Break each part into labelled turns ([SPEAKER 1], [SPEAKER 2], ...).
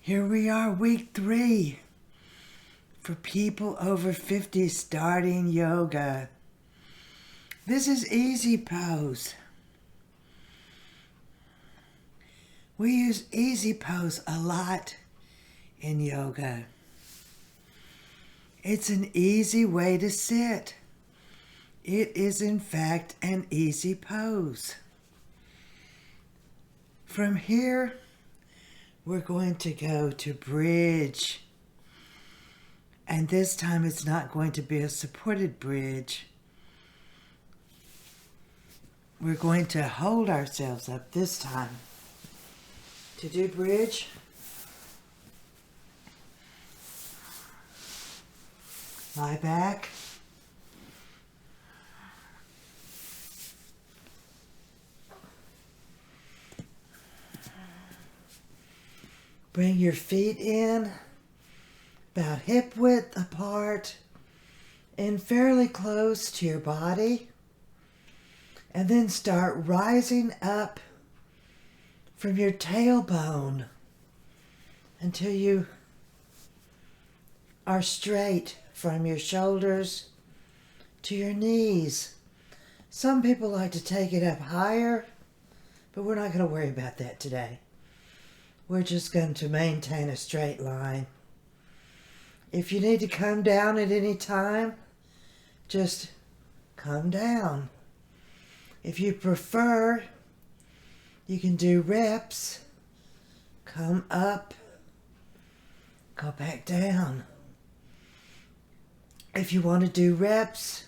[SPEAKER 1] Here we are, week 3 for people over 50 starting yoga. This is easy pose. We use easy pose a lot in yoga. It's an easy way to sit. It is in fact an easy pose. From here, we're going to go to bridge. And this time it's not going to be a supported bridge. We're going to hold ourselves up this time. To do bridge, lie back. Bring your feet in about hip width apart and fairly close to your body. And then start rising up from your tailbone until you are straight from your shoulders to your knees. Some people like to take it up higher, but we're not going to worry about that today. We're just going to maintain a straight line. If you need to come down at any time, just come down. If you prefer, you can do reps, come up, go back down. If you want to do reps,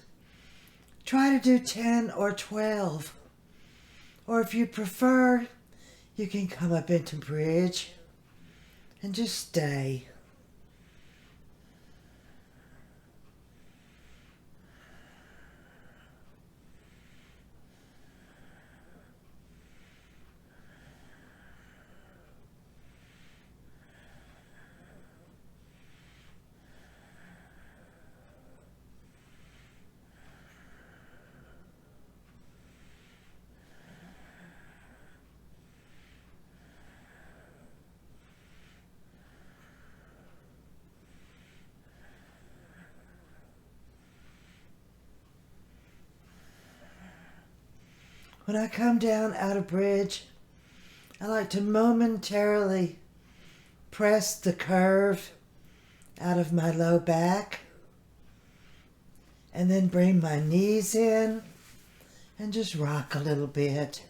[SPEAKER 1] try to do 10 or 12. Or if you prefer, you can come up into bridge and just stay. When I come down out of bridge, I like to momentarily press the curve out of my low back and then bring my knees in and just rock a little bit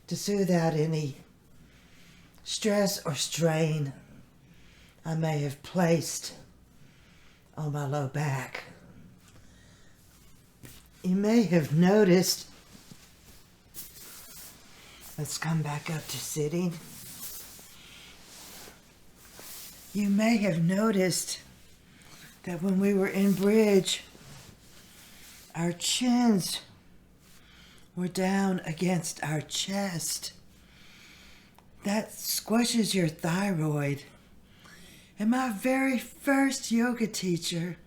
[SPEAKER 1] to soothe out any stress or strain I may have placed on my low back. You may have noticed, let's come back up to sitting. You may have noticed that when we were in bridge, our chins were down against our chest. That squishes your thyroid. And my very first yoga teacher,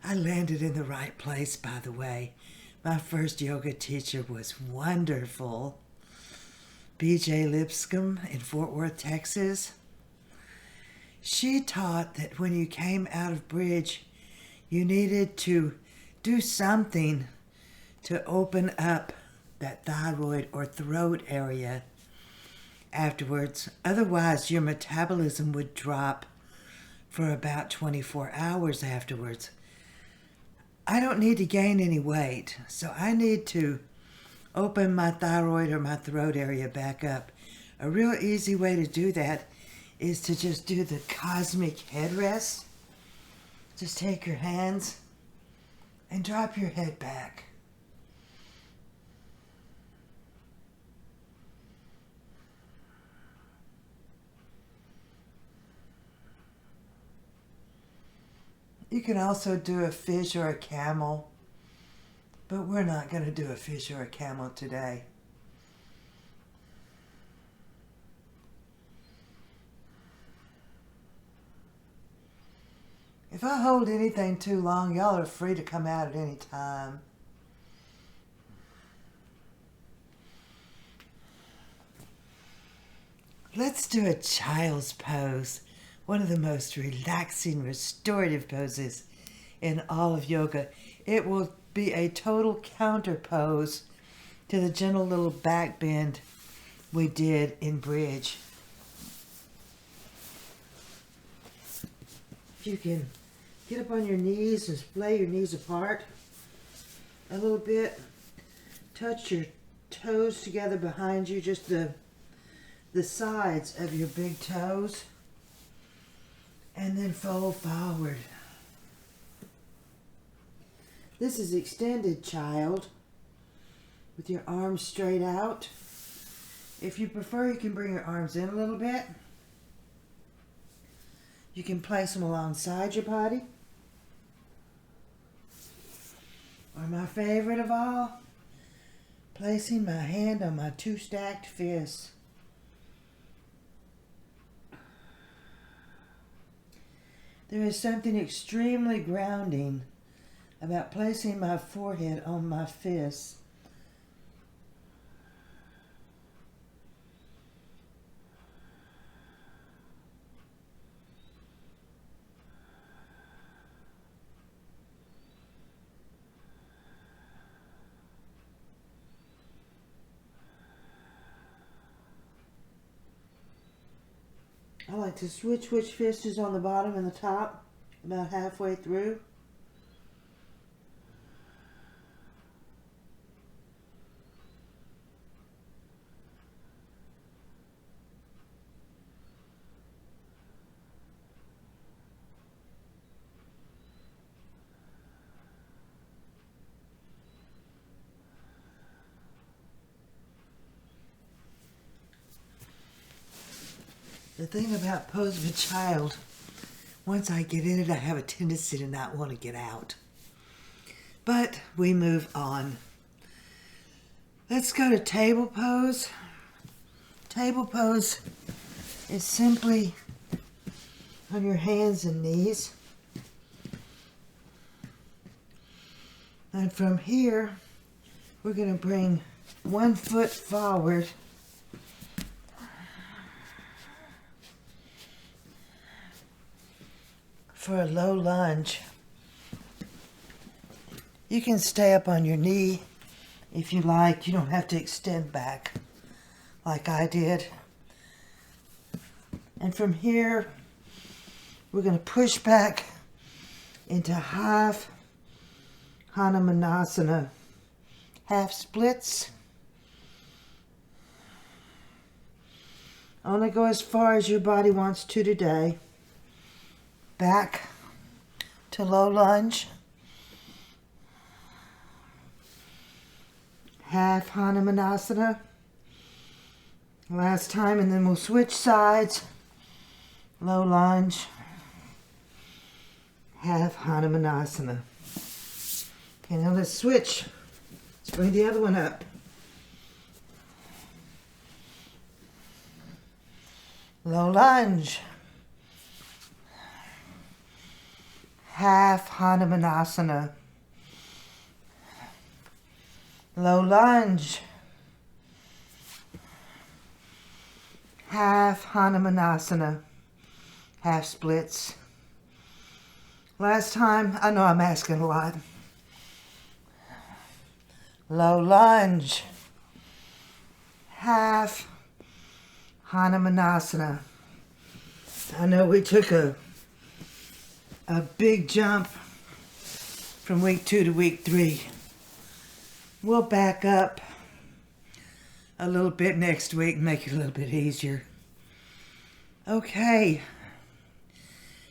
[SPEAKER 1] I landed in the right place, by the way. My first yoga teacher was wonderful. B.J. Lipscomb in Fort Worth, Texas. She taught that when you came out of bridge, you needed to do something to open up that thyroid or throat area afterwards. Otherwise, your metabolism would drop for about 24 hours afterwards. I don't need to gain any weight, so I need to open my thyroid or my throat area back up. A real easy way to do that is to just do the cosmic headrest. Just take your hands and drop your head back. You can also do a fish or a camel, but we're not going to do a fish or a camel today. If I hold anything too long, y'all are free to come out at any time. Let's do a child's pose, one of the most relaxing, restorative poses in all of yoga. It will be a total counter pose to the gentle little back bend we did in bridge. If you can get up on your knees and splay your knees apart a little bit, touch your toes together behind you, just the sides of your big toes, and then fold forward. This is extended child with your arms straight out. If you prefer, you can bring your arms in a little bit. You can place them alongside your body. Or my favorite of all, placing my hand on my two stacked fists. There is something extremely grounding about placing my forehead on my fists. I like to switch which fist is on the bottom and the top, about halfway through. The thing about pose of a child, once I get in it, I have a tendency to not want to get out. But we move on. Let's go to table pose. Table pose is simply on your hands and knees. And from here, we're going to bring one foot forward for a low lunge. You can stay up on your knee if you like. You don't have to extend back like I did. And from here, we're going to push back into half Hanumanasana, half splits. Only go as far as your body wants to today. Back to low lunge. Half Hanumanasana. Last time, and then we'll switch sides. Low lunge. Half Hanumanasana. Okay, now let's switch. Let's bring the other one up. Low lunge. Half Hanumanasana. Low lunge. Half Hanumanasana. Half splits. Last time, I know I'm asking a lot. Low lunge. Half Hanumanasana. I know we took a big jump from week 2 to week 3. We'll back up a little bit next week and make it a little bit easier. Okay,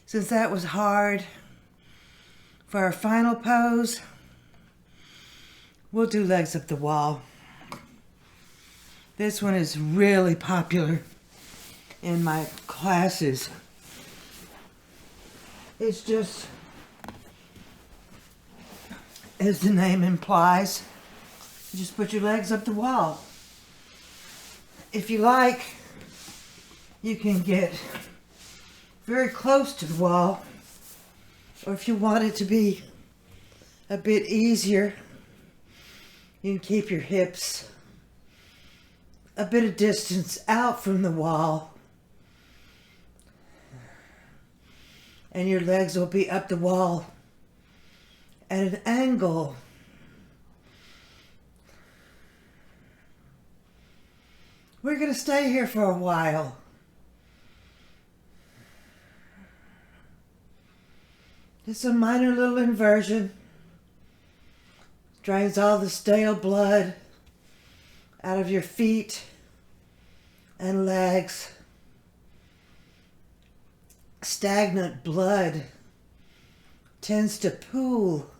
[SPEAKER 1] since that was hard, for our final pose, we'll do legs up the wall. This one is really popular in my classes. It's just, as the name implies, you just put your legs up the wall. If you like, you can get very close to the wall, or if you want it to be a bit easier, you can keep your hips a bit of distance out from the wall And your legs will be up the wall at an angle. We're going to stay here for a while. Just a minor little inversion. Drains all the stale blood out of your feet and legs. Stagnant blood tends to pool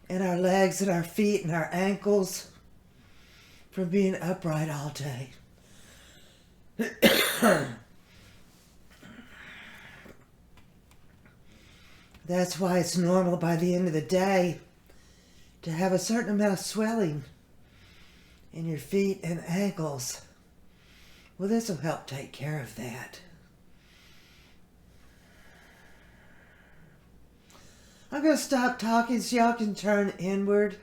[SPEAKER 1] in our legs and our feet and our ankles from being upright all day. That's why it's normal by the end of the day to have a certain amount of swelling in your feet and ankles. Well, this will help take care of that. I'm going to stop talking so y'all can turn inward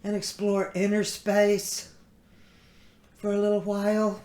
[SPEAKER 1] and explore inner space for a little while.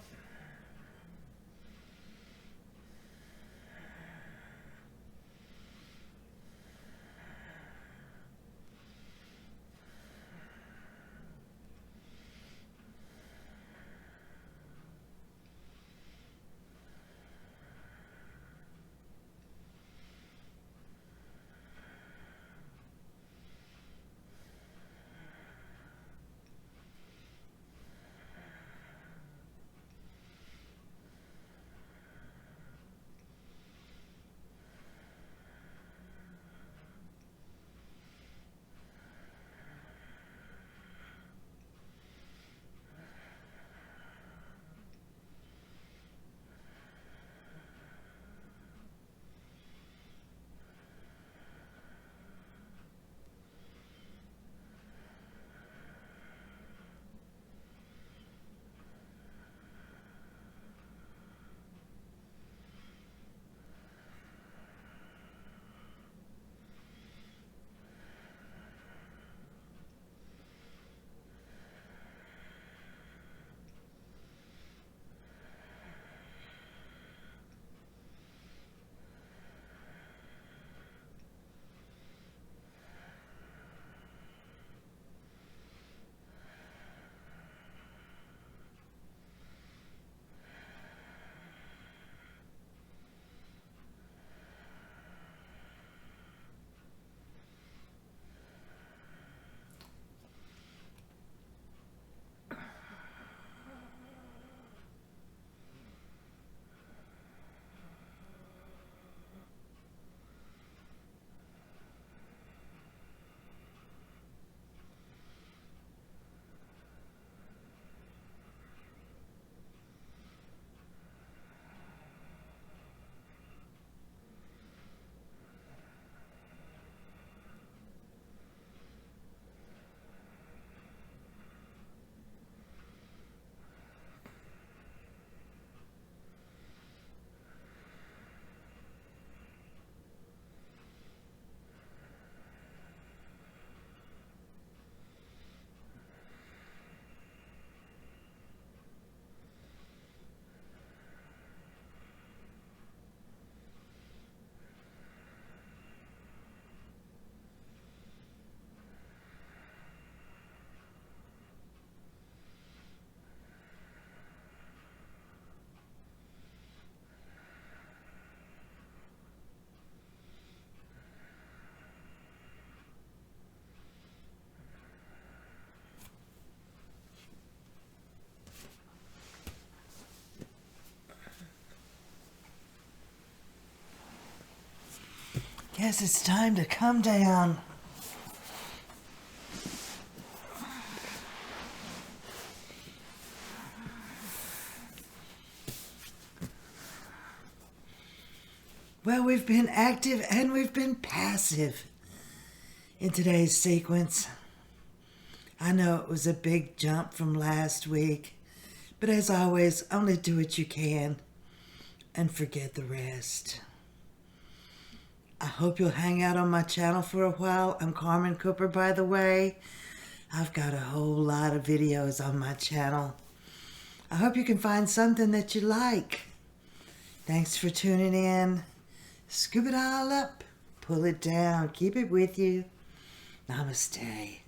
[SPEAKER 1] Guess it's time to come down. Well, we've been active and we've been passive in today's sequence. I know it was a big jump from last week, but as always, only do what you can and forget the rest. I hope you'll hang out on my channel for a while. I'm Carmen Cooper, by the way. I've got a whole lot of videos on my channel. I hope you can find something that you like. Thanks for tuning in. Scoop it all up. Pull it down. Keep it with you. Namaste.